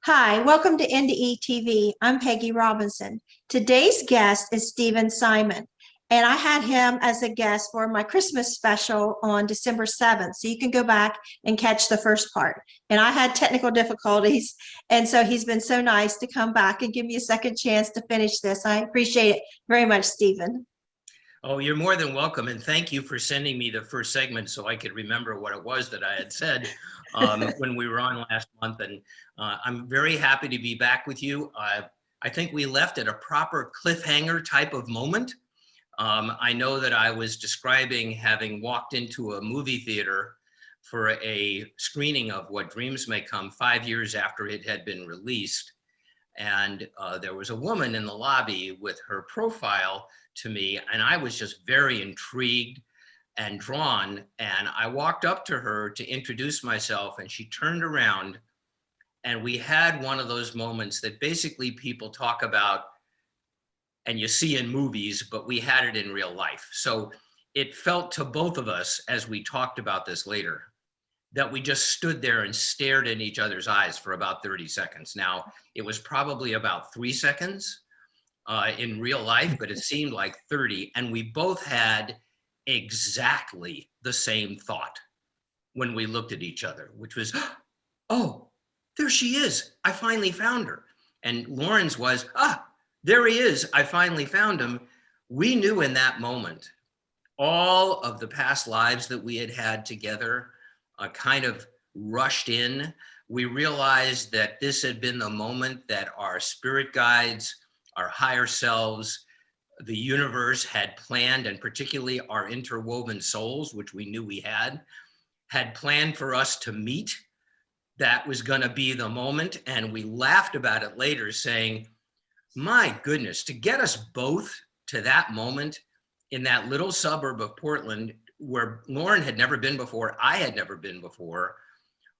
Hi, welcome to NDE TV. I'm Peggy Robinson. Today's guest is Stephen Simon, and I had him as a guest for my Christmas special on December 7th. So you can go back and catch the first part. And I had technical difficulties, and so he's been so nice to come back and give me a second chance to finish this. I appreciate it very much, Stephen. Oh, you're more than welcome. And thank you for sending me the first segment so I could remember what it was that I had said when we were on last month. And I'm very happy to be back with you. I think we left at a proper cliffhanger type of moment. I know that I was describing having walked into a movie theater for a screening of What Dreams May Come 5 years after it had been released. And there was a woman in the lobby with her profile to me, and I was just very intrigued and drawn. And I walked up to her to introduce myself, and she turned around, and we had one of those moments that basically people talk about and you see in movies, but we had it in real life. So it felt to both of us, as we talked about this later, that we just stood there and stared in each other's eyes for about 30 seconds. Now, it was probably about 3 seconds in real life, but it seemed like 30. And we both had exactly the same thought when we looked at each other, which was, oh, there she is. I finally found her. And Lauren's was, there he is. I finally found him. We knew in that moment all of the past lives that we had had together kind of rushed in. We realized that this had been the moment that our spirit guides, our higher selves, the universe had planned, and particularly our interwoven souls, which we knew we had planned for us to meet. That was going to be the moment. And we laughed about it later, saying, my goodness, to get us both to that moment in that little suburb of Portland where Lauren had never been before, I had never been before.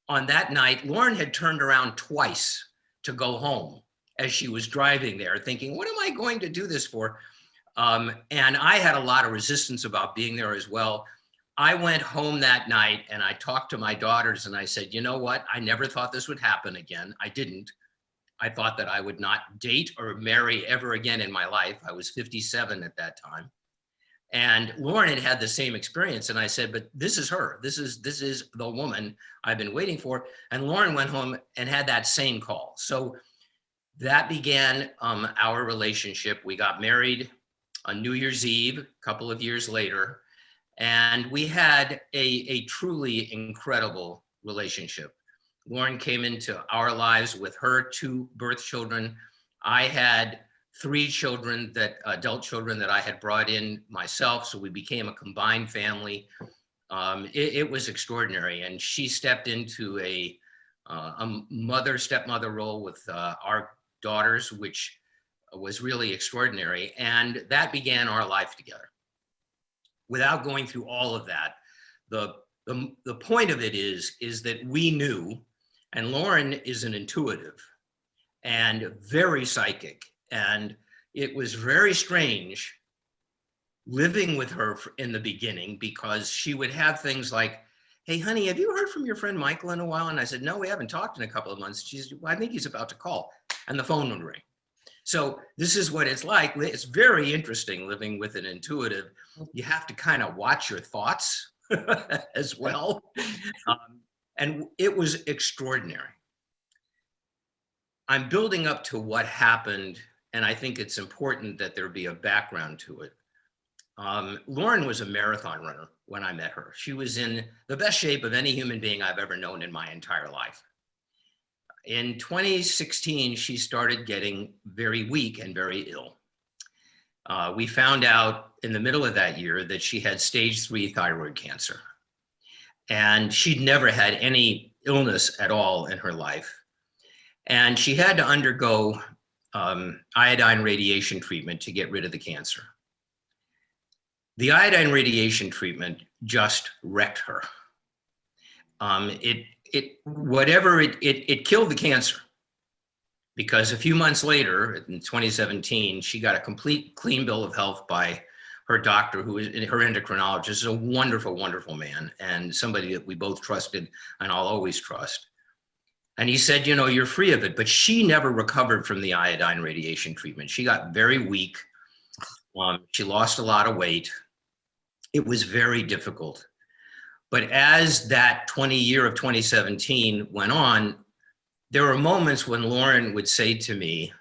On that night, Lauren had turned around twice to go home as she was driving there, thinking, what am I going to do this for? And I had a lot of resistance about being there as well. I went home that night and I talked to my daughters and I said, you know what? I never thought this would happen again. I didn't. I thought that I would not date or marry ever again in my life. I was 57 at that time. And Lauren had had the same experience. And I said, but this is her. This is the woman I've been waiting for. And Lauren went home and had that same call. So that began our relationship. We got married on New Year's Eve, a couple of years later. And we had a truly incredible relationship. Lauren came into our lives with her 2 birth children. I had 3 children, adult children that I had brought in myself. So we became a combined family. It was extraordinary. And she stepped into a stepmother role with our daughters, which was really extraordinary. And that began our life together. Without going through all of that, the point of it is that we knew, and Lauren is an intuitive and very psychic. And it was very strange living with her in the beginning, because she would have things like, hey, honey, have you heard from your friend Michael in a while? And I said, no, we haven't talked in a couple of months. She's, well, I think he's about to call. And the phone would ring. So this is what it's like. It's very interesting living with an intuitive. You have to kind of watch your thoughts as well. And it was extraordinary. I'm building up to what happened, and I think it's important that there be a background to it. Lauren was a marathon runner when I met her. She was in the best shape of any human being I've ever known in my entire life. In 2016, she started getting very weak and very ill. We found out in the middle of that year that she had stage 3 thyroid cancer. And she'd never had any illness at all in her life. And she had to undergo iodine radiation treatment to get rid of the cancer. The iodine radiation treatment just wrecked her. It killed the cancer, because a few months later, in 2017, she got a complete clean bill of health by her doctor, who is her endocrinologist, is a wonderful, wonderful man, and somebody that we both trusted and I'll always trust. And he said, you're free of it. But she never recovered from the iodine radiation treatment. She got very weak. She lost a lot of weight. It was very difficult. But as that 2017 went on, there were moments when Lauren would say to me,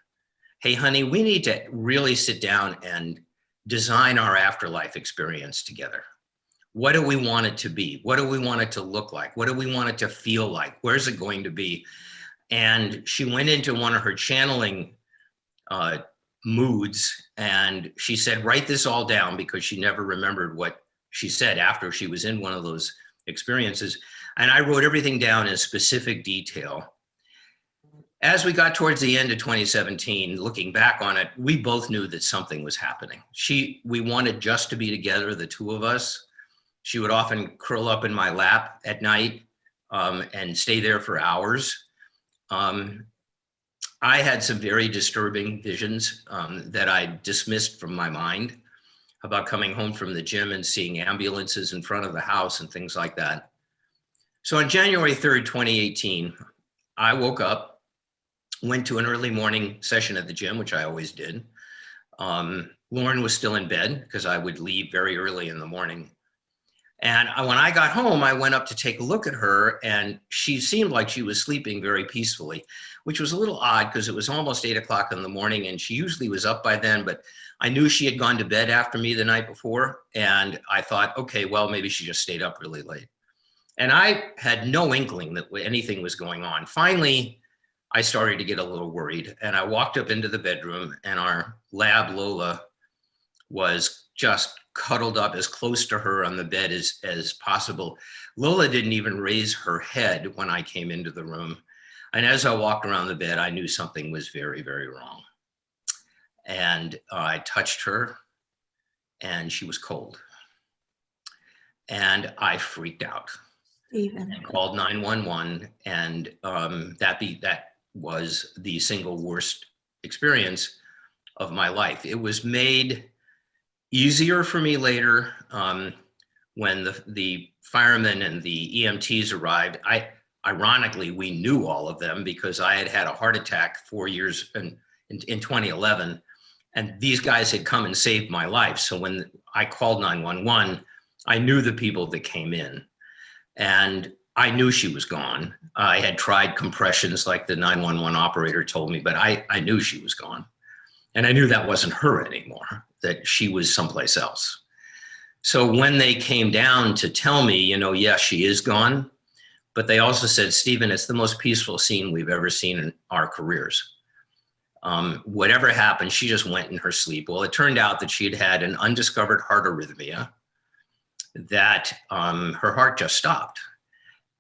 hey, honey, we need to really sit down and design our afterlife experience together. What do we want it to be? What do we want it to look like? What do we want it to feel like? Where's it going to be? And she went into one of her channeling moods, and she said, write this all down, because she never remembered what she said after she was in one of those experiences. And I wrote everything down in specific detail. As we got towards the end of 2017, looking back on it, we both knew that something was happening. We wanted just to be together, the two of us. She would often curl up in my lap at night and stay there for hours. I had some very disturbing visions that I dismissed from my mind about coming home from the gym and seeing ambulances in front of the house and things like that. So on January 3rd, 2018, I woke up, went to an early morning session at the gym, which I always did. Lauren was still in bed because I would leave very early in the morning. And when I got home, I went up to take a look at her, and she seemed like she was sleeping very peacefully, which was a little odd because it was almost 8 o'clock in the morning, and she usually was up by then, but I knew she had gone to bed after me the night before. And I thought, okay, well, maybe she just stayed up really late. And I had no inkling that anything was going on. Finally, I started to get a little worried, and I walked up into the bedroom, and our lab, Lola, was just cuddled up as close to her on the bed as possible. Lola didn't even raise her head when I came into the room. And as I walked around the bed, I knew something was very, very wrong. And I touched her, and she was cold. And I freaked out. Stephen. And called 911, and that was the single worst experience of my life. It was made easier for me later when the firemen and the EMTs arrived. Ironically, we knew all of them because I had had a heart attack 4 years in 2011, and these guys had come and saved my life. So when I called 911, I knew the people that came in, and I knew she was gone. I had tried compressions like the 911 operator told me, but I knew she was gone. And I knew that wasn't her anymore, that she was someplace else. So when they came down to tell me, yes, she is gone, but they also said, Stephen, it's the most peaceful scene we've ever seen in our careers. Whatever happened, she just went in her sleep. Well, it turned out that she had had an undiscovered heart arrhythmia, that her heart just stopped.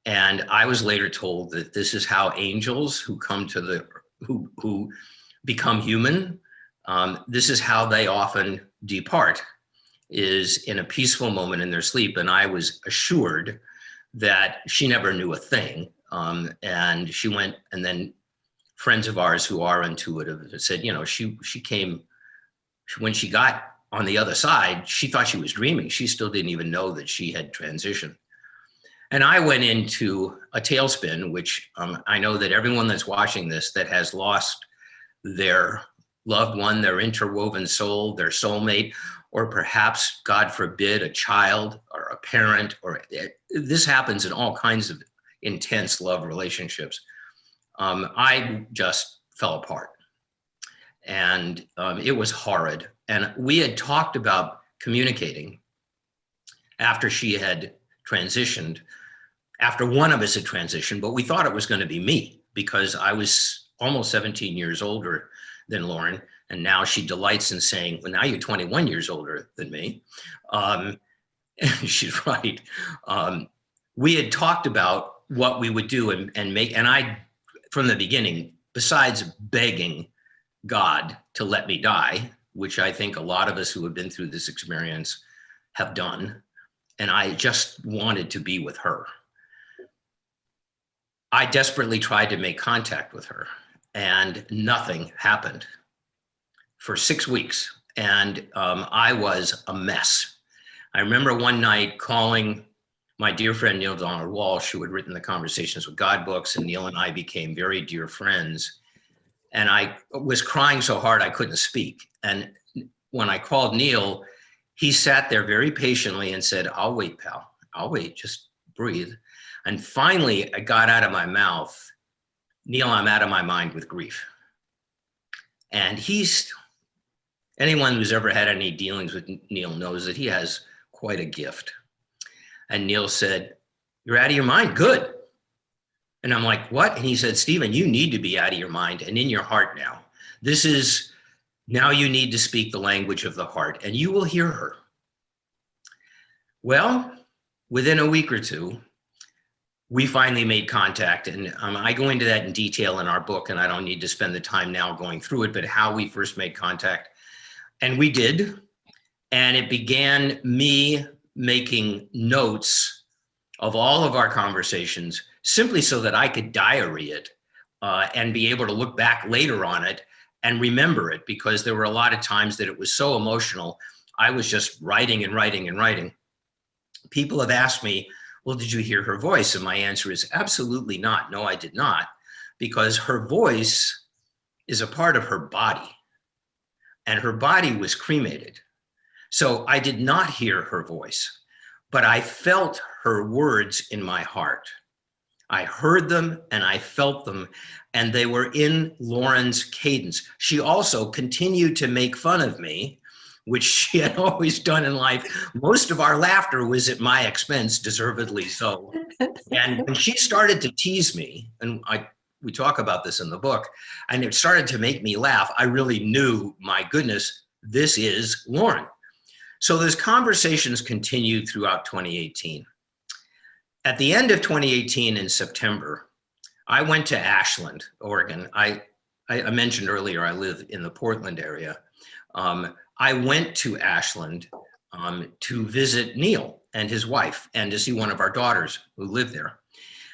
And I was later told that this is how angels who come to who become human, this is how they often depart, is in a peaceful moment in their sleep. And I was assured that she never knew a thing. And she went, and then friends of ours who are intuitive said, she came, when she got on the other side, she thought she was dreaming. She still didn't even know that she had transitioned. And I went into a tailspin, which I know that everyone that's watching this that has lost their loved one, their interwoven soul, their soulmate, or perhaps, God forbid, a child or a parent, or this happens in all kinds of intense love relationships. I just fell apart, and it was horrid. And we had talked about communicating after she had transitioned, after one of us had transitioned, but we thought it was going to be me because I was almost 17 years older than Lauren. And now she delights in saying, well, now you're 21 years older than me. She's right. We had talked about what we would do and I, from the beginning, besides begging God to let me die, which I think a lot of us who have been through this experience have done, and I just wanted to be with her. I desperately tried to make contact with her, and nothing happened for 6 weeks. And I was a mess. I remember one night calling my dear friend Neil Donald Walsh, who had written the Conversations with God books, and Neil and I became very dear friends. And I was crying so hard I couldn't speak. And when I called Neil, he sat there very patiently and said, "I'll wait, pal. I'll wait. Just breathe." And finally, I got out of my mouth, "Neil, I'm out of my mind with grief." And anyone who's ever had any dealings with Neil knows that he has quite a gift. And Neil said, "You're out of your mind. Good." And I'm like, "What?" And he said, "Stephen, you need to be out of your mind and in your heart now. Now you need to speak the language of the heart, and you will hear her." Well, within a week or two, we finally made contact. And I go into that in detail in our book, and I don't need to spend the time now going through it, but how we first made contact. And we did. And it began me making notes of all of our conversations, simply so that I could diary it and be able to look back later on it and remember it, because there were a lot of times that it was so emotional. I was just writing and writing and writing. People have asked me, "Well, did you hear her voice?" And my answer is absolutely not. No, I did not, because her voice is a part of her body, and her body was cremated. So I did not hear her voice, but I felt her words in my heart. I heard them and I felt them, and they were in Lauren's cadence. She also continued to make fun of me, which she had always done in life. Most of our laughter was at my expense, deservedly so. And when she started to tease me, and we talk about this in the book, and it started to make me laugh, I really knew, my goodness, this is Lauren. So those conversations continued throughout 2018. At the end of 2018 in September, I went to Ashland, Oregon. I mentioned earlier, I live in the Portland area. I went to Ashland to visit Neil and his wife, and to see one of our daughters who live there.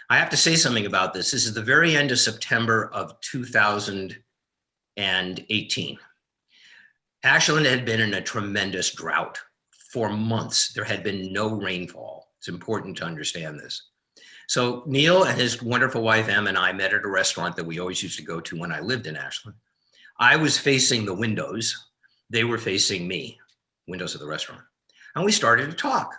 I have to say something about this. This is the very end of September of 2018. Ashland had been in a tremendous drought for months. There had been no rainfall. It's important to understand this. So Neil and his wonderful wife, Em, and I met at a restaurant that we always used to go to when I lived in Ashland. I was facing the windows. They were facing me, windows of the restaurant. And we started to talk.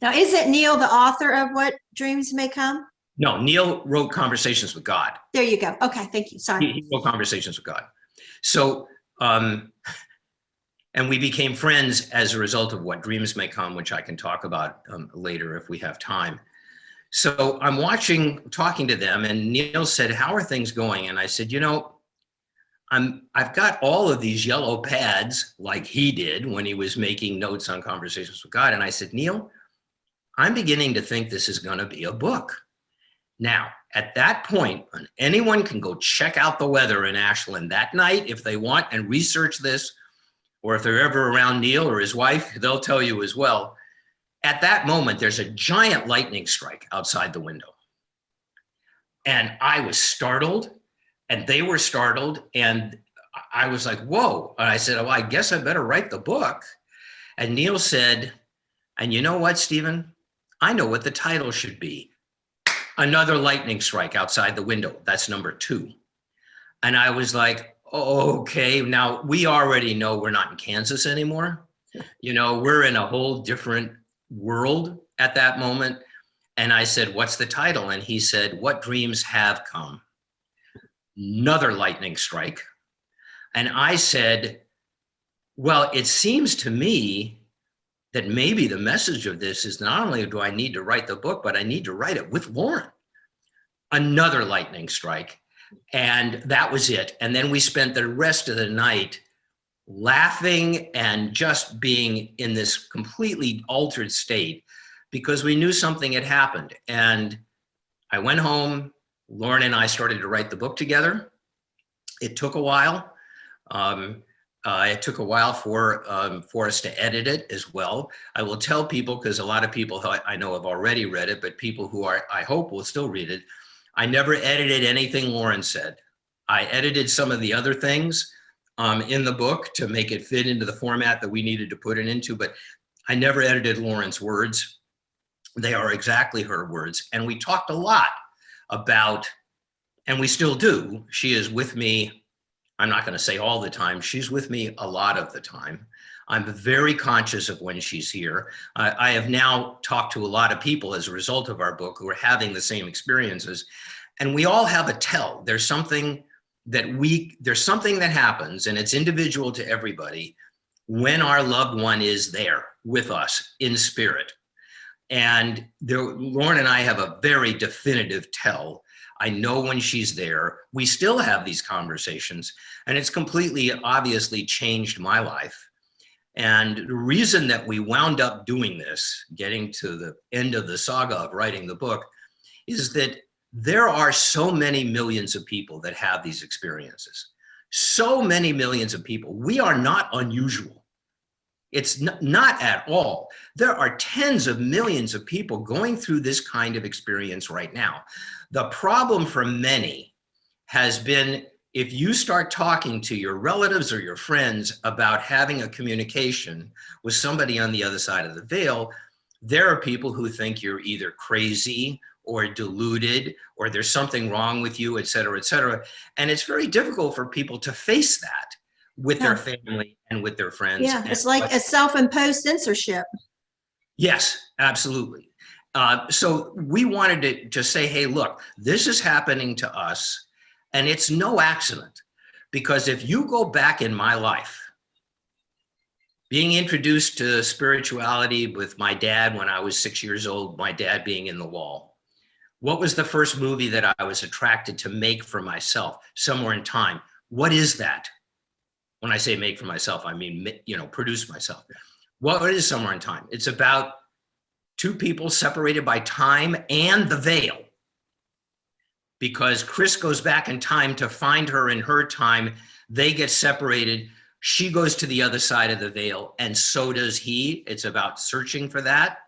Now, isn't Neil the author of What Dreams May Come? No, Neil wrote Conversations with God. There you go. Okay, thank you. Sorry. He wrote Conversations with God. So, and we became friends as a result of What Dreams May Come, which I can talk about later if we have time. So I'm talking to them, and Neil said, "How are things going?" And I said, "You know, I've got all of these yellow pads like he did when he was making notes on Conversations with God." And I said, "Neil, I'm beginning to think this is going to be a book." Now, at that point, anyone can go check out the weather in Ashland that night if they want and research this, or if they're ever around Neil or his wife, they'll tell you as well. At that moment, there's a giant lightning strike outside the window. And I was startled, and they were startled, and I was like, whoa. And I said, "Well, I guess I better write the book." And Neil said, "And you know what, Stephen? I know what the title should be. Another lightning strike outside the window. That's number 2. And I was like, okay, now we already know we're not in Kansas anymore. You know, we're in a whole different world at that moment. And I said, "What's the title?" And he said, "What Dreams Have Come." Another lightning strike. And I said, "Well, it seems to me that maybe the message of this is not only do I need to write the book, but I need to write it with Lauren." Another lightning strike. And that was it. And then we spent the rest of the night laughing and just being in this completely altered state, because we knew something had happened. And I went home. Lauren and I started to write the book together. It took a while. It took a while for us to edit it as well. I will tell people, because a lot of people I know have already read it, but people who I hope will still read it, I never edited anything Lauren said. I edited some of the other things in the book to make it fit into the format that we needed to put it into, but I never edited Lauren's words. They are exactly her words. And we talked a lot about, and we still do, she is with me, I'm not going to say all the time, she's with me a lot of the time. I'm very conscious of when she's here. I have now talked to a lot of people as a result of our book who are having the same experiences. And we all have a tell. There's something that happens, and it's individual to everybody, when our loved one is there with us in spirit. And Lauren and I have a very definitive tell. I know when she's there. We still have these conversations, and it's completely, obviously changed my life. And the reason that we wound up doing this, getting to the end of the saga of writing the book, is that there are so many millions of people that have these experiences. So many millions of people. We are not unusual. It's not at all. There are tens of millions of people going through this kind of experience right now. The problem for many has been, if you start talking to your relatives or your friends about having a communication with somebody on the other side of the veil, there are people who think you're either crazy or deluded, or there's something wrong with you, et cetera, et cetera. And it's very difficult for people to face that with their family and with their friends. Yeah, it's like a self-imposed censorship. Yes, absolutely. So we wanted to just say, hey, look, this is happening to us, and it's no accident. Because if you go back in my life, being introduced to spirituality with my dad when I was 6 years old, my dad being in the wall, what was the first movie that I was attracted to make for myself? Somewhere in Time. What is that? When I say make for myself, I mean, produce myself. What is Somewhere in Time? It's about two people separated by time and the veil. Because Chris goes back in time to find her in her time. They get separated. She goes to the other side of the veil, and so does he. It's about searching for that.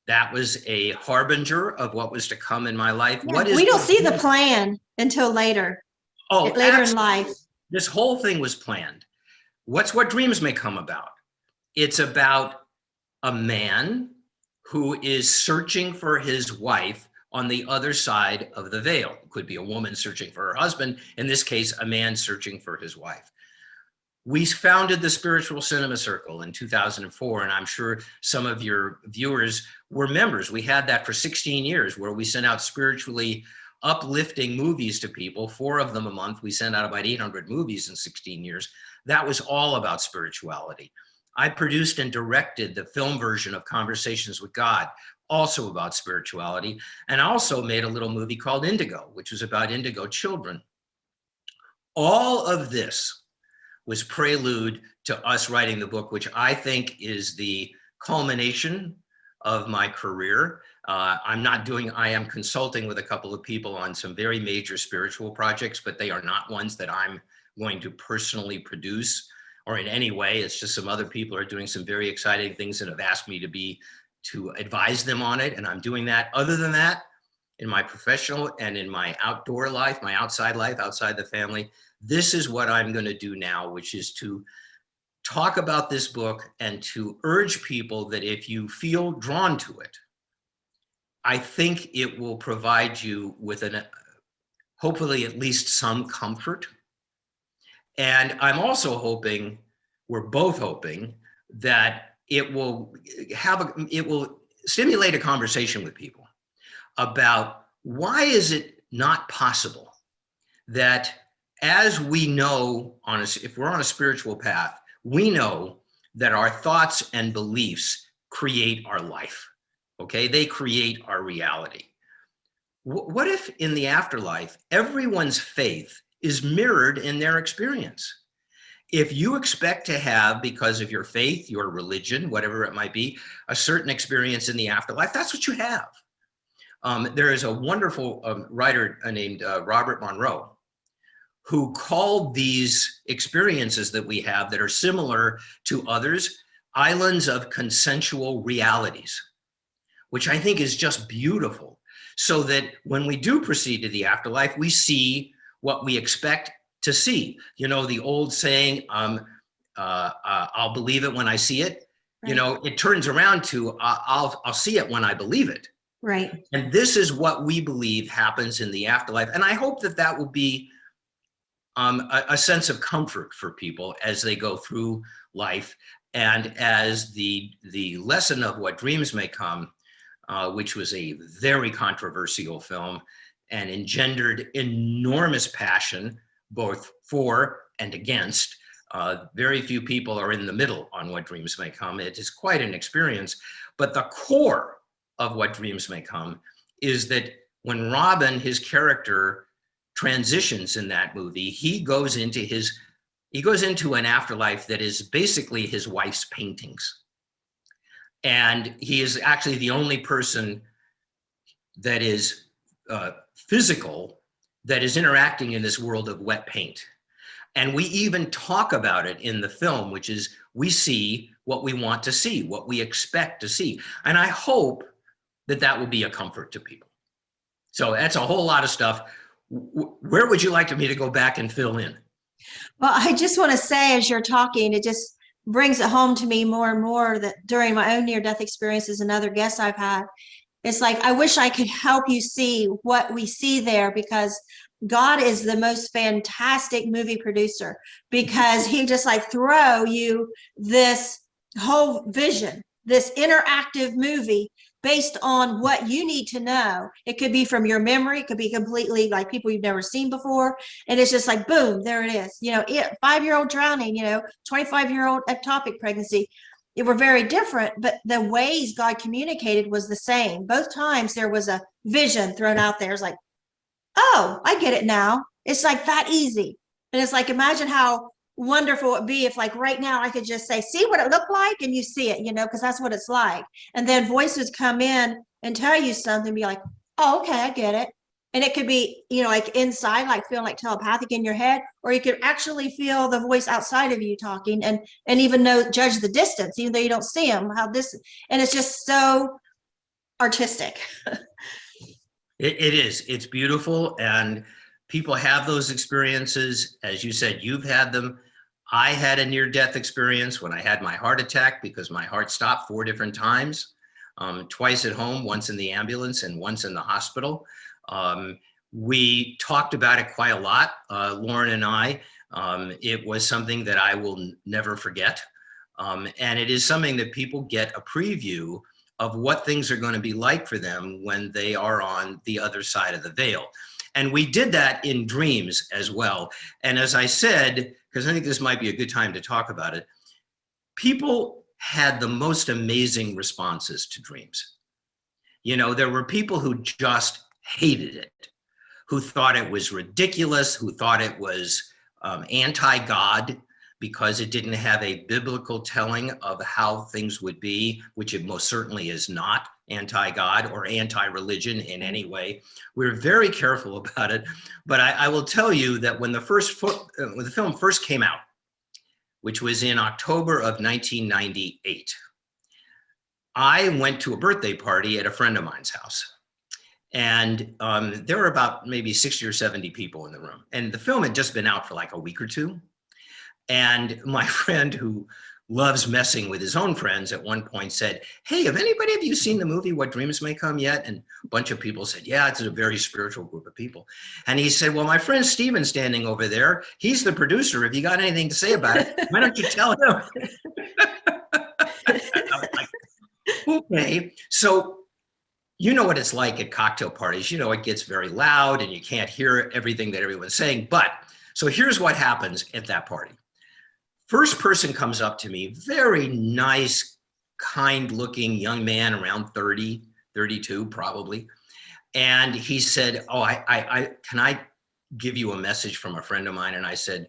That was a harbinger of what was to come in my life. Yeah, we don't see the plan until later. Later in life. This whole thing was planned. What dreams may come about. It's about a man who is searching for his wife on the other side of the veil. It could be a woman searching for her husband. In this case, a man searching for his wife. We founded the Spiritual Cinema Circle in 2004, and I'm sure some of your viewers were members. We had that for 16 years, where we sent out spiritually uplifting movies to people, 4 of them a month. We sent out about 800 movies in 16 years. That was all about spirituality. I produced and directed the film version of Conversations with God, also about spirituality, and also made a little movie called Indigo, which was about indigo children. All of this was prelude to us writing the book, which I think is the culmination of my career. I am consulting with a couple of people on some very major spiritual projects, but they are not ones that I'm going to personally produce or in any way. It's just some other people are doing some very exciting things and have asked me to advise them on it. And I'm doing that. Other than that, in my professional and in my outdoor life, my outside life, outside the family, this is what I'm going to do now, which is to talk about this book and to urge people that if you feel drawn to it, I think it will provide you with hopefully at least some comfort. And I'm also hoping, we're both hoping, that it will stimulate a conversation with people about why is it not possible that, as we know, if we're on a spiritual path, we know that our thoughts and beliefs create our life, okay? They create our reality. What if in the afterlife, everyone's faith is mirrored in their experience? If you expect to have, because of your faith, your religion, whatever it might be, a certain experience in the afterlife, that's what you have. There is a wonderful writer named Robert Monroe, who called these experiences that we have that are similar to others, islands of consensual realities, which I think is just beautiful. So that when we do proceed to the afterlife, we see what we expect to see. You know, the old saying, I'll believe it when I see it. You know, it turns around to, I'll see it when I believe it. Right. And this is what we believe happens in the afterlife. And I hope that that will be a sense of comfort for people as they go through life. And as the lesson of What Dreams May Come, which was a very controversial film and engendered enormous passion, both for and against. Very few people are in the middle on What Dreams May Come. It is quite an experience. But the core of What Dreams May Come is that when Robin, his character, transitions in that movie, he goes into an afterlife that is basically his wife's paintings. And he is actually the only person that is physical, that is interacting in this world of wet paint. And we even talk about it in the film, which is we see what we want to see, what we expect to see. And I hope that that will be a comfort to people. So that's a whole lot of stuff. Where would you like me to go back and fill in? Well, I just want to say, as you're talking, it just brings it home to me more and more that during my own near-death experiences and other guests I've had, it's like, I wish I could help you see what we see there, because God is the most fantastic movie producer, because he just like throw you this whole vision, this interactive movie based on what you need to know. It could be from your memory, it could be completely like people you've never seen before. And it's just like, boom, there it is. You know, 5-year-old drowning, 25-year-old ectopic pregnancy. It were very different, but the ways God communicated was the same. Both times there was a vision thrown out there. It's like, oh, I get it now. It's like that easy. And it's like, imagine how wonderful it'd be if like right now I could just say, see what it looked like, and you see it, because that's what it's like. And then voices come in and tell you something, be like, oh, okay, I get it. And it could be, like inside, like feeling like telepathic in your head, or you could actually feel the voice outside of you talking and even judge the distance, even though you don't see them, and it's just so artistic. It is. It's beautiful. And people have those experiences. As you said, you've had them. I had a near-death experience when I had my heart attack because my heart stopped 4 different times, twice at home, once in the ambulance and once in the hospital. We talked about it quite a lot, Lauren and I. It was something that I will never forget. And it is something that people get a preview of what things are going to be like for them when they are on the other side of the veil. And we did that in dreams as well. And as I said, because I think this might be a good time to talk about it, people had the most amazing responses to dreams. There were people who just hated it, who thought it was ridiculous, who thought it was anti-God, because it didn't have a biblical telling of how things would be, which it most certainly is not anti-God or anti-religion in any way. We're very careful about it. But I will tell you that when the film first came out, which was in October of 1998, I went to a birthday party at a friend of mine's house. And there were about maybe 60 or 70 people in the room. And the film had just been out for like a week or two. And my friend, who loves messing with his own friends, at one point said, hey, have anybody of you seen the movie What Dreams May Come yet? And a bunch of people said, yeah, it's a very spiritual group of people. And he said, well, my friend Steven's standing over there. He's the producer. If you got anything to say about it, why don't you tell him? I was like, okay. So you know what it's like at cocktail parties. It gets very loud and you can't hear everything that everyone's saying. But so here's what happens at that party. First person comes up to me, very nice, kind-looking young man, around 30, 32 probably. And he said, oh, can I give you a message from a friend of mine? And I said,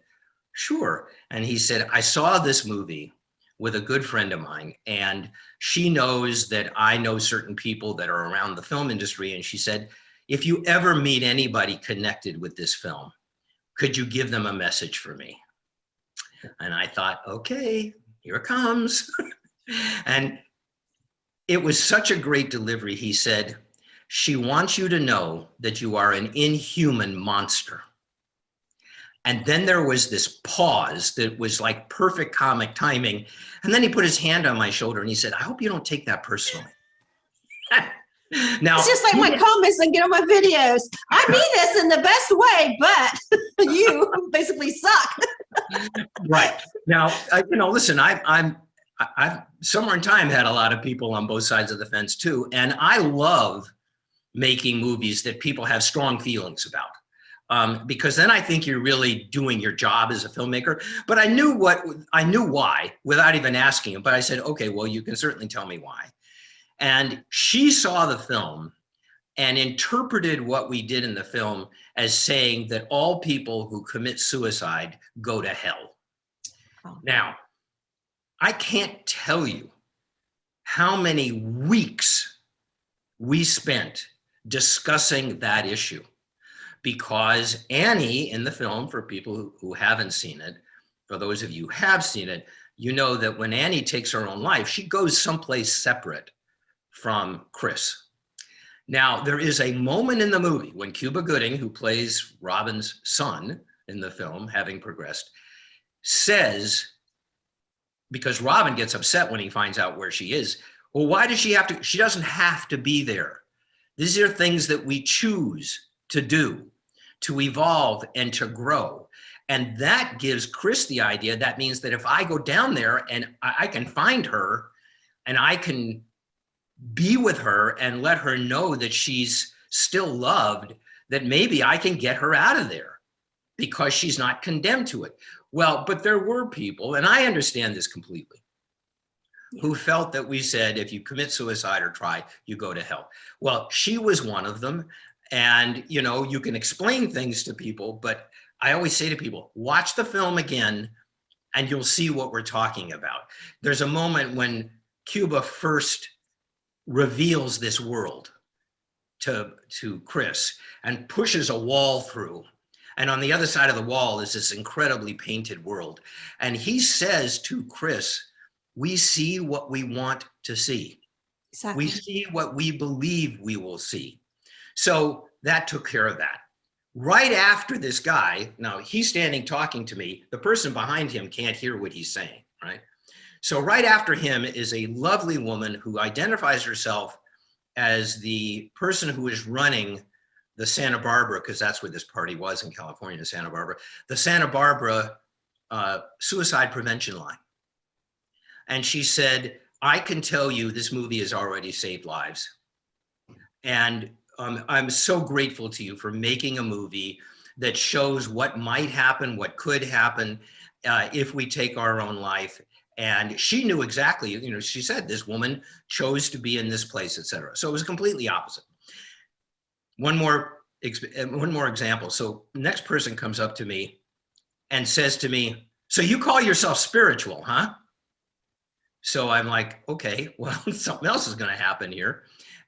sure. And he said, I saw this movie with a good friend of mine, and she knows that I know certain people that are around the film industry. And she said, if you ever meet anybody connected with this film, could you give them a message for me? And I thought, okay, here it comes. And it was such a great delivery. He said, she wants you to know that you are an inhuman monster. And then there was this pause that was like perfect comic timing. And then he put his hand on my shoulder and he said, I hope you don't take that personally. Now, It's just like my comments and get on my videos. I mean this in the best way, but you basically suck. right. Now, listen, I've Somewhere in Time had a lot of people on both sides of the fence too. And I love making movies that people have strong feelings about. Because then I think you're really doing your job as a filmmaker. But I knew why without even asking him. But I said, okay, well, you can certainly tell me why. And she saw the film and interpreted what we did in the film as saying that all people who commit suicide go to hell. Oh. Now, I can't tell you how many weeks we spent discussing that issue, because Annie in the film, for people who haven't seen it, for those of you who have seen it, you know that when Annie takes her own life, she goes someplace separate from Chris. Now, there is a moment in the movie when Cuba Gooding, who plays Robin's son in the film, having progressed, says, because Robin gets upset when he finds out where she is, well, why does she have to? She doesn't have to be there. These are things that we choose to do, to evolve and to grow. And that gives Chris the idea. That means that if I go down there and I can find her and I can be with her and let her know that she's still loved, that maybe I can get her out of there because she's not condemned to it. Well, but there were people, and I understand this completely, who felt that we said, if you commit suicide or try, you go to hell. Well, she was one of them. And, you can explain things to people, but I always say to people, watch the film again and you'll see what we're talking about. There's a moment when Cuba first reveals this world to Chris and pushes a wall through. And on the other side of the wall is this incredibly painted world. And he says to Chris, we see what we want to see. Exactly. We see what we believe we will see. So that took care of that. Right after this guy, now he's standing talking to me, the person behind him can't hear what he's saying, right? So right after him is a lovely woman who identifies herself as the person who is running the Santa Barbara, because that's where this party was in California, Santa Barbara, the Santa Barbara suicide prevention line. And she said, I can tell you this movie has already saved lives. And I'm so grateful to you for making a movie that shows what might happen, what could happen if we take our own life. And she knew exactly, she said this woman chose to be in this place, etc. So it was completely opposite. One more example. So next person comes up to me and says to me, so you call yourself spiritual, huh? So I'm like, okay, well, something else is going to happen here.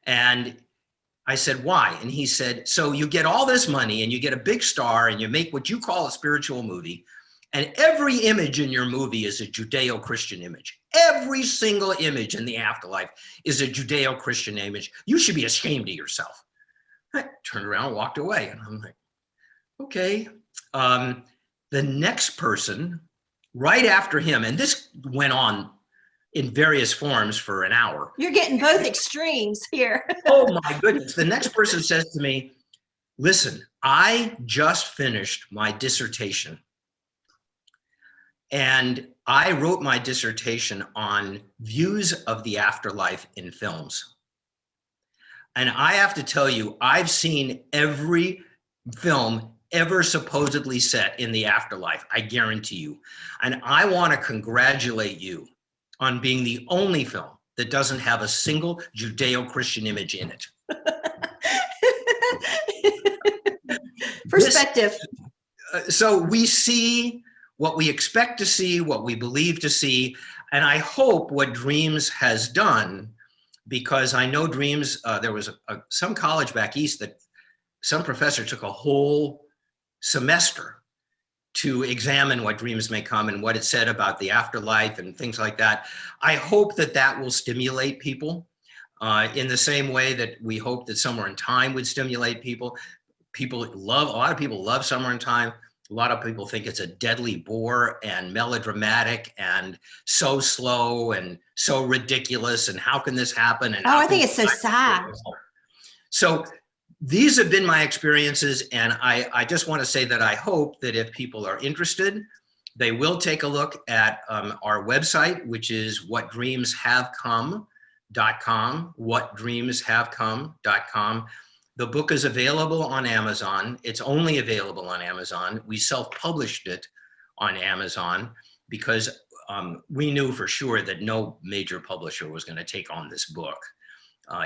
And I said, why? And he said, so you get all this money and you get a big star and you make what you call a spiritual movie. And every image in your movie is a Judeo-Christian image. Every single image in the afterlife is a Judeo-Christian image. You should be ashamed of yourself. I turned around and walked away. And I'm like, okay. The next person right after him, and this went on in various forms for an hour. You're getting both extremes here. Oh my goodness. The next person says to me, listen, I just finished my dissertation. And I wrote my dissertation on views of the afterlife in films. And I have to tell you, I've seen every film ever supposedly set in the afterlife, I guarantee you. And I want to congratulate you on being the only film that doesn't have a single Judeo-Christian image in it. Perspective. So we see what we expect to see, what we believe to see. And I hope what Dreams has done, because I know Dreams, there was some college back east that some professor took a whole semester to examine what dreams may come and what it said about the afterlife and things like that. I hope that that will stimulate people in the same way that we hope that Somewhere in Time would stimulate people. A lot of people love Somewhere in Time. A lot of people think it's a deadly bore and melodramatic and so slow and so ridiculous. And how can this happen? And Oh, how I can think it's so sad. so these have been my experiences, and I just want to say that I hope that if people are interested, they will take a look at our website, which is whatdreamshavecome.com, whatdreamshavecome.com. The book is available on Amazon. It's only available on Amazon. We self-published it on Amazon because we knew for sure that no major publisher was going to take on this book.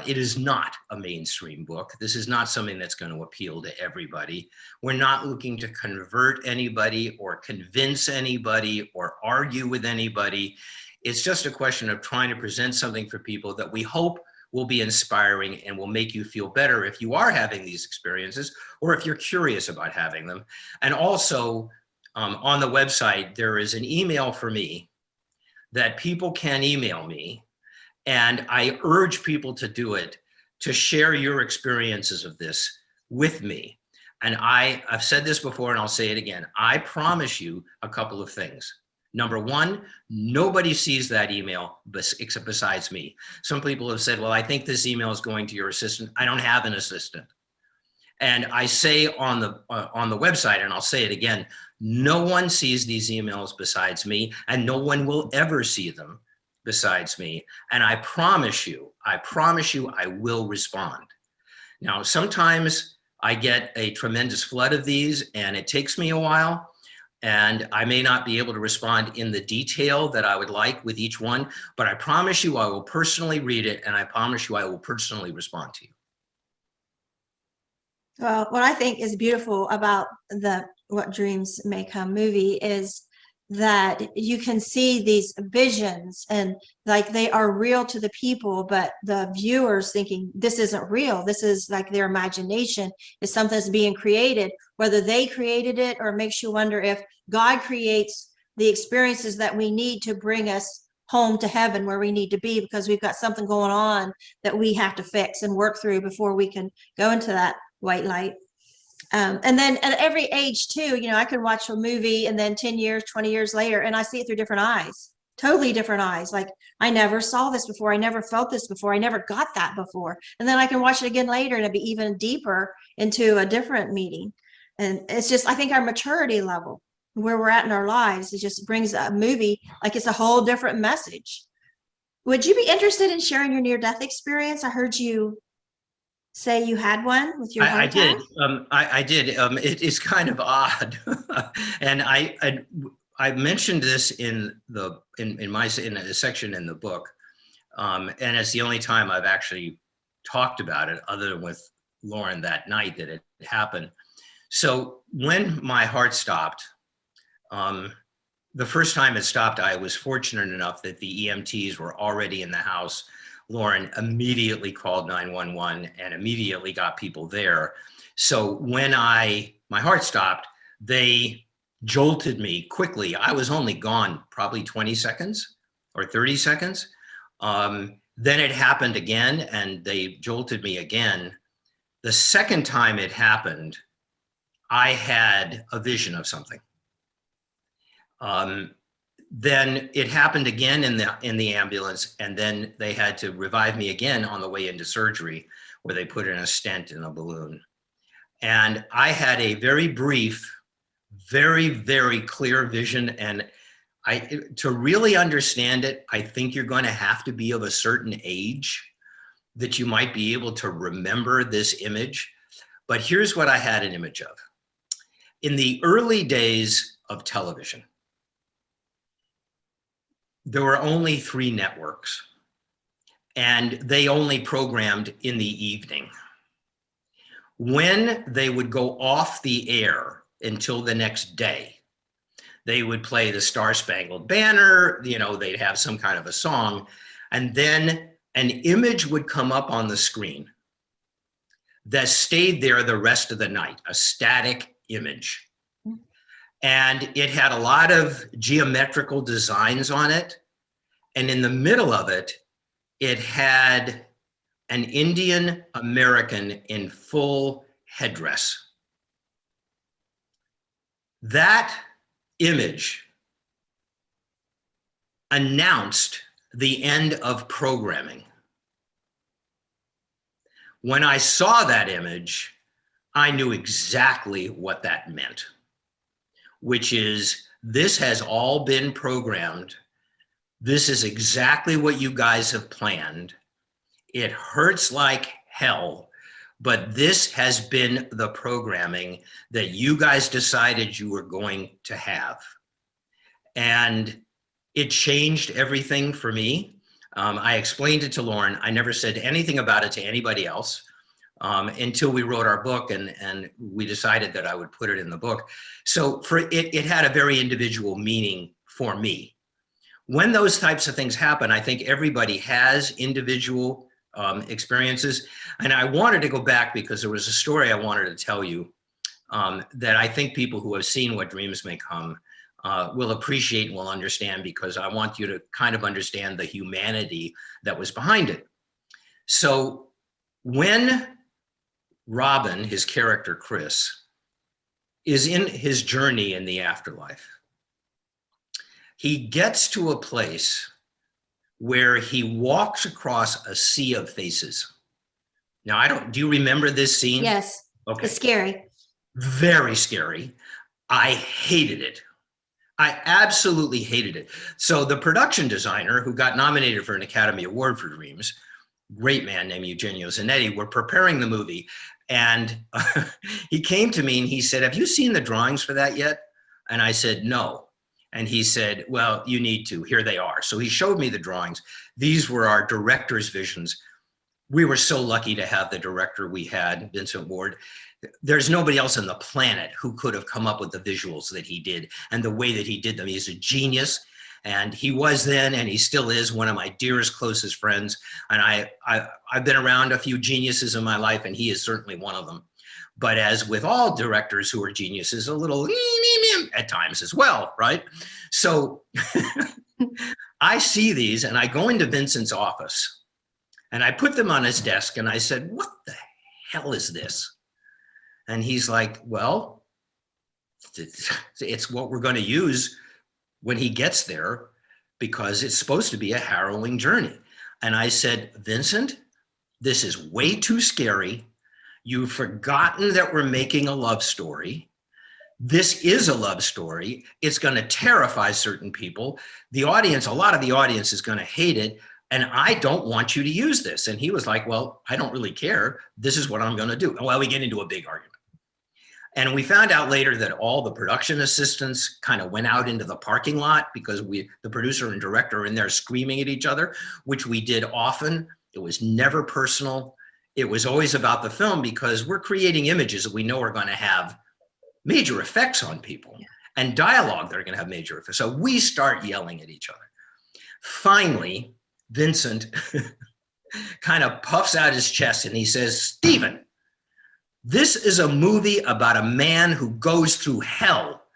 It is not a mainstream book. This is not something that's going to appeal to everybody. We're not looking to convert anybody or convince anybody or argue with anybody. It's just a question of trying to present something for people that we hope will be inspiring and will make you feel better if you are having these experiences or if you're curious about having them. And also on the website, there is an email for me that people can email me. And I urge people to do it, to share your experiences of this with me. And I've said this before and I'll say it again. I promise you a couple of things. Number one, nobody sees that email except besides me. Some people have said, well, I think this email is going to your assistant. I don't have an assistant. And I say on the website, and I'll say it again, no one sees these emails besides me, and no one will ever see them besides me. And I promise you, I will respond. Now, sometimes I get a tremendous flood of these and it takes me a while, and I may not be able to respond in the detail that I would like with each one, but I promise you I will personally read it, and I promise you I will personally respond to you. Well, what I think is beautiful about the What Dreams May Come movie is that you can see these visions and like they are real to the people, but the viewers thinking this isn't real. This is like their imagination is something that's being created, whether they created it, or it makes you wonder if God creates the experiences that we need to bring us home to heaven where we need to be, because we've got something going on that we have to fix and work through before we can go into that white light. And then at every age too, you know, I could watch a movie and then 10 years, 20 years later, and I see it through different eyes, totally different eyes. Like, I never saw this before. I never felt this before. I never got that before. And then I can watch it again later and it'd be even deeper into a different meaning. And it's just, I think our maturity level, where we're at in our lives, it just brings a movie, like it's a whole different message. Would you be interested in sharing your near-death experience? I heard you say you had one with your heart attack? I did. It is kind of odd, and I mentioned this in a section in the book, and it's the only time I've actually talked about it, other than with Lauren that night that it happened. So when my heart stopped, the first time it stopped, I was fortunate enough that the EMTs were already in the house. Lauren immediately called 911 and immediately got people there. So when my heart stopped, they jolted me quickly. I was only gone probably 20 seconds or 30 seconds. Then it happened again and they jolted me again. The second time it happened, I had a vision of something. Then it happened again in the ambulance, and then they had to revive me again on the way into surgery, where they put in a stent in a balloon. And I had a very brief, very, very clear vision. And to really understand it, I think you're going to have to be of a certain age that you might be able to remember this image. But here's what I had an image of. In the early days of television, there were only 3 networks, and they only programmed in the evening. When they would go off the air until the next day, they would play the Star Spangled Banner, you know, they'd have some kind of a song, and then an image would come up on the screen that stayed there the rest of the night, a static image. And it had a lot of geometrical designs on it. And in the middle of it, it had an Indian American in full headdress. That image announced the end of programming. When I saw that image, I knew exactly what that meant, which is this has all been programmed. This is exactly what you guys have planned. It hurts like hell, but this has been the programming that you guys decided you were going to have. And it changed everything for me. I explained it to Lauren. I never said anything about it to anybody else until we wrote our book, and we decided that I would put it in the book. So for it had a very individual meaning for me. When those types of things happen, I think everybody has individual experiences. And I wanted to go back because there was a story I wanted to tell you that I think people who have seen What Dreams May Come will appreciate and will understand, because I want you to kind of understand the humanity that was behind it. So when Robin, his character Chris, is in his journey in the afterlife, he gets to a place where he walks across a sea of faces. Now, do you remember this scene? Yes. Okay. It's scary. Very scary. I hated it. I absolutely hated it. So the production designer who got nominated for an Academy Award for Dreams, great man named Eugenio Zanetti, were preparing the movie. And he came to me and he said, "Have you seen the drawings for that yet?" And I said, "No." And he said, "Well, you need to. Here they are." So he showed me the drawings. These were our director's visions. We were so lucky to have the director we had, Vincent Ward. There's nobody else on the planet who could have come up with the visuals that he did and the way that he did them. He's a genius. And he was then, and he still is, one of my dearest, closest friends. And I've been around a few geniuses in my life, and he is certainly one of them. But as with all directors who are geniuses, a little at times as well, right? So I see these, and I go into Vincent's office, and I put them on his desk, and I said, "What the hell is this?" And he's like, "Well, it's what we're going to use when he gets there, because it's supposed to be a harrowing journey." And I said, "Vincent, this is way too scary. You've forgotten that we're making a love story. This is a love story. It's going to terrify certain people. The audience, a lot of the audience is going to hate it. And I don't want you to use this." And he was like, "Well, I don't really care. This is what I'm going to do." And well, we get into a big argument. And we found out later that all the production assistants kind of went out into the parking lot because the producer and director are in there screaming at each other, which we did often. It was never personal. It was always about the film, because we're creating images that we know are going to have major effects on people, and dialogue that are going to have major effects. So we start yelling at each other. Finally, Vincent kind of puffs out his chest and he says, "Stephen, this is a movie about a man who goes through hell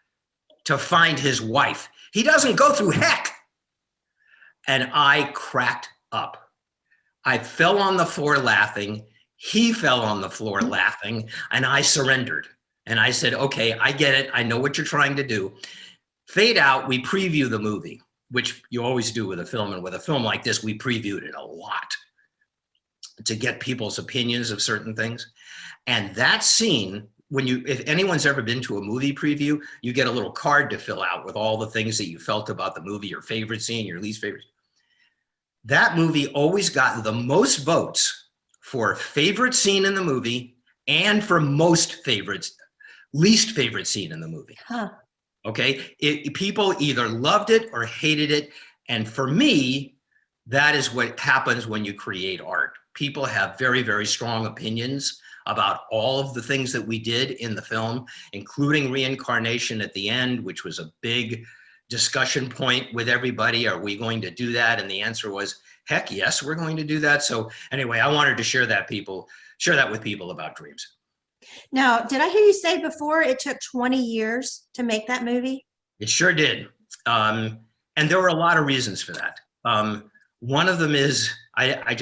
to find his wife. He doesn't go through heck." And I cracked up. I fell on the floor laughing. He fell on the floor laughing, and I surrendered. And I said, "Okay, I get it. I know what you're trying to do." Fade out, we preview the movie, which you always do with a film. And with a film like this, we previewed it a lot to get people's opinions of certain things. And that scene, if anyone's ever been to a movie preview, you get a little card to fill out with all the things that you felt about the movie, your favorite scene, your least favorite. That movie always got the most votes for favorite scene in the movie and for least favorite scene in the movie. Huh. Okay, people either loved it or hated it. And for me, that is what happens when you create art. People have very, very strong opinions about all of the things that we did in the film, including reincarnation at the end, which was a big discussion point with everybody. Are we going to do that? And the answer was, heck yes, we're going to do that. So anyway, I wanted to share that with people about dreams. Now, did I hear you say before it took 20 years to make that movie? It sure did. And there were a lot of reasons for that. One of them is I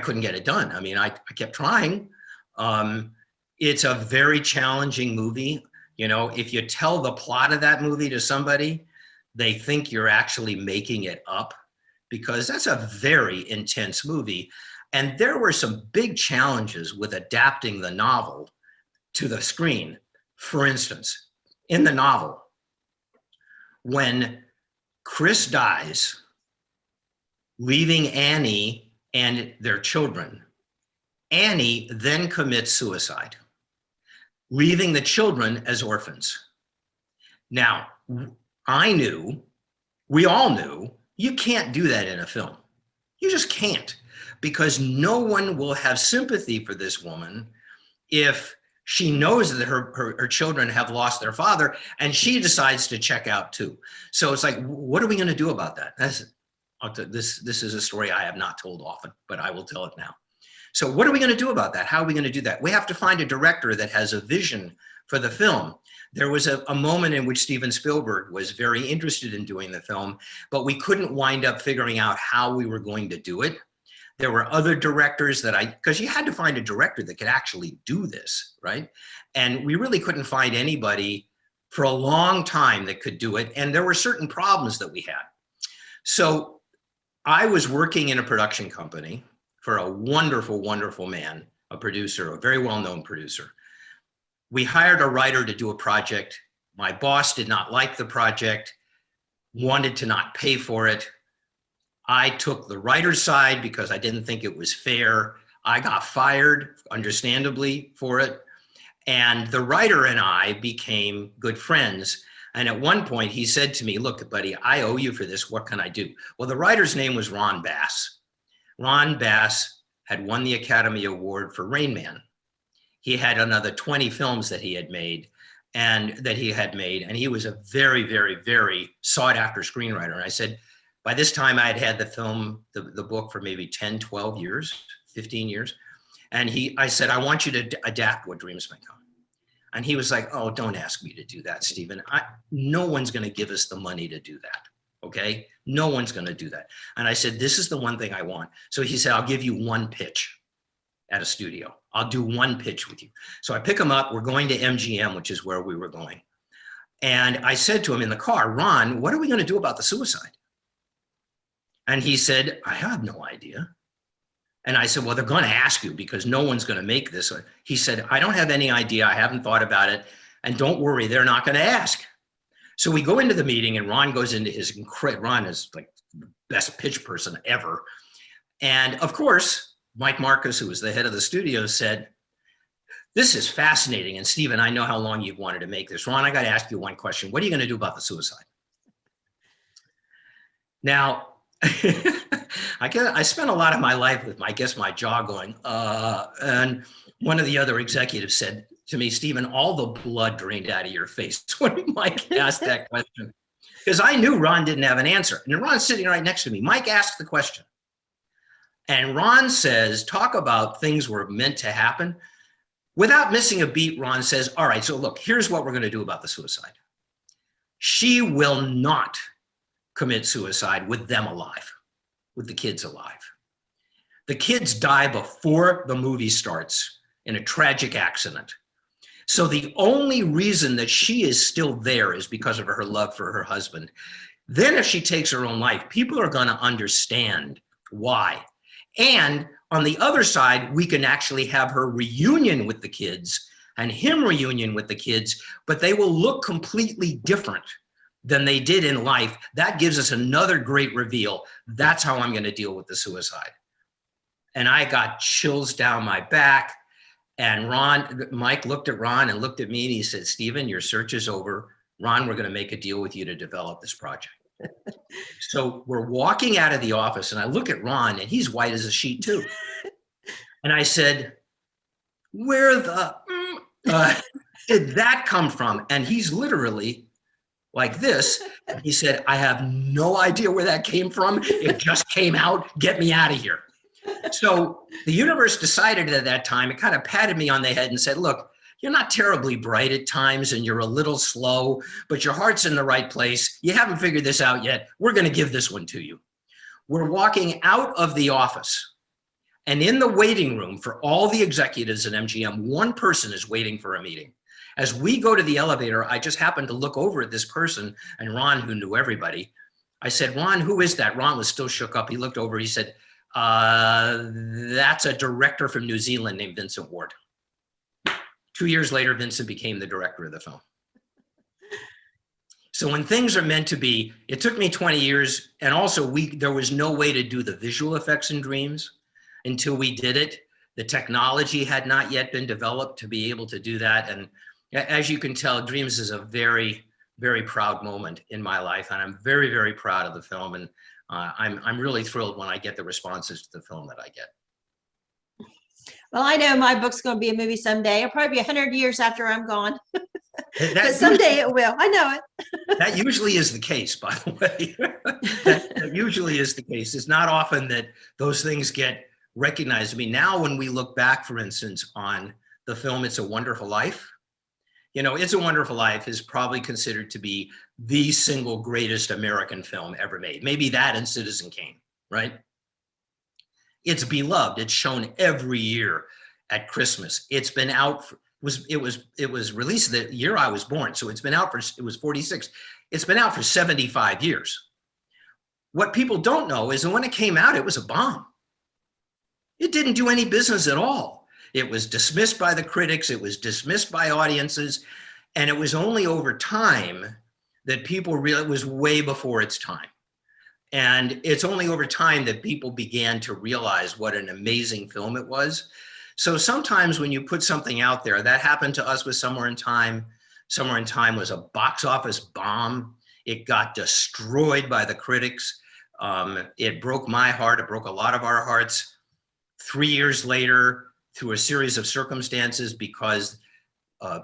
couldn't get it done. I mean, I kept trying. It's a very challenging movie You know, if you tell the plot of that movie to somebody, they think you're actually making it up, because that's a very intense movie. And there were some big challenges with adapting the novel to the screen. For instance, in the novel, when Chris dies, leaving Annie and their children, Annie then commits suicide, leaving the children as orphans. Now, we all knew, you can't do that in a film. You just can't, because no one will have sympathy for this woman if she knows that her children have lost their father and she decides to check out too. So it's like, what are we going to do about that? This is a story I have not told often, but I will tell it now. So what are we going to do about that? How are we going to do that? We have to find a director that has a vision for the film. There was a moment in which Steven Spielberg was very interested in doing the film, but we couldn't wind up figuring out how we were going to do it. There were other directors because you had to find a director that could actually do this, right? And we really couldn't find anybody for a long time that could do it. And there were certain problems that we had. So I was working in a production company for a wonderful, wonderful man, a producer, a very well-known producer. We hired a writer to do a project. My boss did not like the project, wanted to not pay for it. I took the writer's side because I didn't think it was fair. I got fired, understandably, for it. And the writer and I became good friends. And at one point he said to me, look, buddy, I owe you for this. What can I do? Well, the writer's name was Ron Bass. Ron Bass had won the Academy Award for Rain Man. He had another 20 films that he had made, and he was a very, very, very sought after screenwriter. And I said, by this time I had the film, the book for maybe 10, 12 years, 15 years. And I said, I want you to adapt What Dreams May Come. And he was like, oh, don't ask me to do that, Stephen. No one's going to give us the money to do that. Okay? No one's going to do that. And I said, this is the one thing I want. So he said, I'll give you one pitch at a studio. I'll do one pitch with you. So I pick him up. We're going to MGM, which is where we were going. And I said to him in the car, Ron, what are we going to do about the suicide? And he said, I have no idea. And I said, well, they're going to ask you because no one's going to make this. He said, I don't have any idea. I haven't thought about it. And don't worry, they're not going to ask. So we go into the meeting and Ron goes into Ron is like the best pitch person ever. And of course, Mike Marcus, who was the head of the studio, said, this is fascinating. And Stephen, I know how long you've wanted to make this. Ron, I got to ask you one question. What are you going to do about the suicide? Now, I spent a lot of my life with, my jaw going, and one of the other executives said to me, Stephen, all the blood drained out of your face when Mike asked that question. Because I knew Ron didn't have an answer. And Ron's sitting right next to me. Mike asked the question. And Ron says, talk about things were meant to happen. Without missing a beat, Ron says, all right, so look, here's what we're going to do about the suicide. She will not commit suicide with them alive, with the kids alive. The kids die before the movie starts in a tragic accident. So the only reason that she is still there is because of her love for her husband. Then if she takes her own life, people are going to understand why. And on the other side, we can actually have her reunion with the kids and him reunion with the kids, but they will look completely different than they did in life. That gives us another great reveal. That's how I'm going to deal with the suicide. And I got chills down my back. And Mike looked at Ron and looked at me and he said, Stephen, your search is over. Ron, we're going to make a deal with you to develop this project. So we're walking out of the office and I look at Ron and he's white as a sheet too. And I said, where the did that come from? And he's literally like this. He said, I have no idea where that came from. It just came out. Get me out of here. So the universe decided at that time, it kind of patted me on the head and said, look, you're not terribly bright at times and you're a little slow, but your heart's in the right place. You haven't figured this out yet. We're going to give this one to you. We're walking out of the office and in the waiting room for all the executives at MGM, one person is waiting for a meeting. As we go to the elevator, I just happened to look over at this person, and Ron, who knew everybody, I said, Ron, who is that? Ron was still shook up. He looked over, he said, that's a director from New Zealand named Vincent Ward. 2 years later, Vincent became the director of the film. So when things are meant to be, it took me 20 years, and also there was no way to do the visual effects in dreams until we did it. The technology had not yet been developed to be able to do that. And as you can tell, Dreams is a very, very proud moment in my life, and I'm very, very proud of the film. And I'm really thrilled when I get the responses to the film that I get. Well, I know my book's going to be a movie someday. It'll probably be 100 years after I'm gone. But someday it will. I know it. That usually is the case, by the way. that usually is the case. It's not often that those things get recognized. I mean, now when we look back, for instance, on the film It's a Wonderful Life, you know, It's a Wonderful Life is probably considered to be the single greatest American film ever made. Maybe that and Citizen Kane, right? It's beloved. It's shown every year at Christmas. It's been out, it was released the year I was born. So it's been out for, it was 46. It's been out for 75 years. What people don't know is that when it came out, it was a bomb. It didn't do any business at all. It was dismissed by the critics. It was dismissed by audiences. And it was only over time that people realized it was way before its time. And it's only over time that people began to realize what an amazing film it was. So sometimes when you put something out there, that happened to us with Somewhere in Time. Somewhere in Time was a box office bomb. It got destroyed by the critics. It broke my heart. It broke a lot of our hearts. 3 years later, through a series of circumstances, because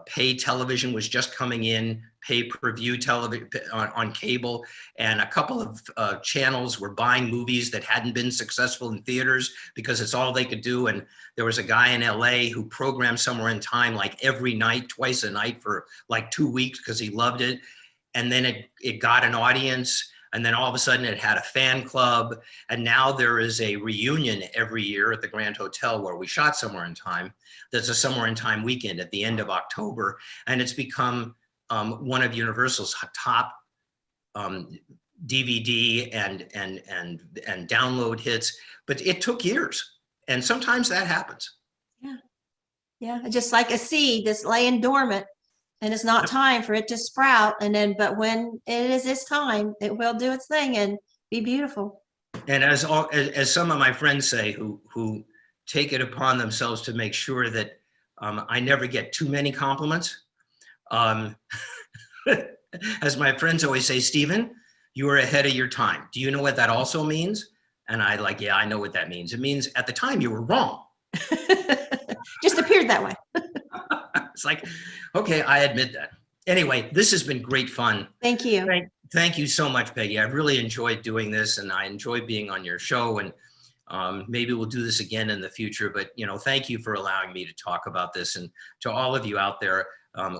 pay television was just coming in, pay-per-view television on cable, and a couple of channels were buying movies that hadn't been successful in theaters because it's all they could do. And there was a guy in LA who programmed Somewhere in Time like every night, twice a night for like 2 weeks because he loved it. And then it got an audience. And then all of a sudden it had a fan club. And now there is a reunion every year at the Grand Hotel where we shot Somewhere in Time. There's a Somewhere in Time weekend at the end of October. And it's become one of Universal's top DVD and download hits. But it took years. And sometimes that happens. Yeah. Yeah. Just like a seed that's laying dormant. And it's not time for it to sprout. And then, but when it is its time, it will do its thing and be beautiful. And as some of my friends say, who take it upon themselves to make sure that I never get too many compliments. As my friends always say, Stephen, you are ahead of your time. Do you know what that also means? And I like, yeah, I know what that means. It means at the time you were wrong. Just appeared that way. It's like, okay, I admit that. Anyway, this has been great fun. Thank you. Thank you so much, Peggy. I really enjoyed doing this, and I enjoy being on your show, and maybe we'll do this again in the future. But, you know, thank you for allowing me to talk about this. And to all of you out there,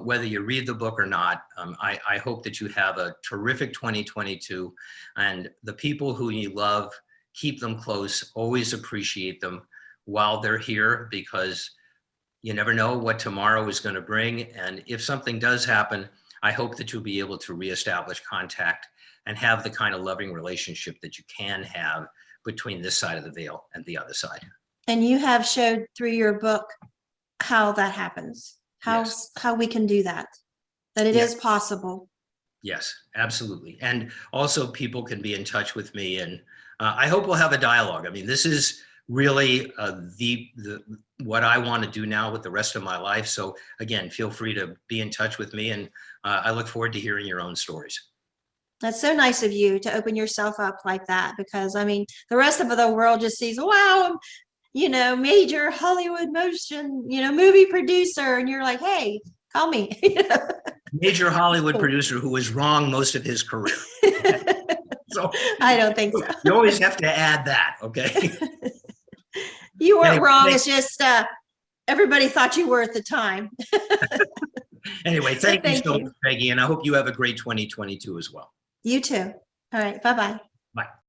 whether you read the book or not, I hope that you have a terrific 2022. And the people who you love, keep them close, always appreciate them while they're here, because you never know what tomorrow is going to bring. And if something does happen, I hope that you'll be able to reestablish contact and have the kind of loving relationship that you can have between this side of the veil and the other side. And you have showed through your book how that happens, how we can do that it is possible. Yes, absolutely. And also people can be in touch with me, and I hope we'll have a dialogue. I mean, this is really what I want to do now with the rest of my life. So again, feel free to be in touch with me, and I look forward to hearing your own stories. That's so nice of you to open yourself up like that, because I mean, the rest of the world just sees, wow, you know, major Hollywood motion, you know, movie producer. And you're like, hey, call me. Major Hollywood producer who was wrong most of his career. So I don't think so. You always have to add that, okay? You weren't wrong. It's just everybody thought you were at the time. Anyway, thank you so much, Peggy, and I hope you have a great 2022 as well. You too. All right. Bye-bye. Bye.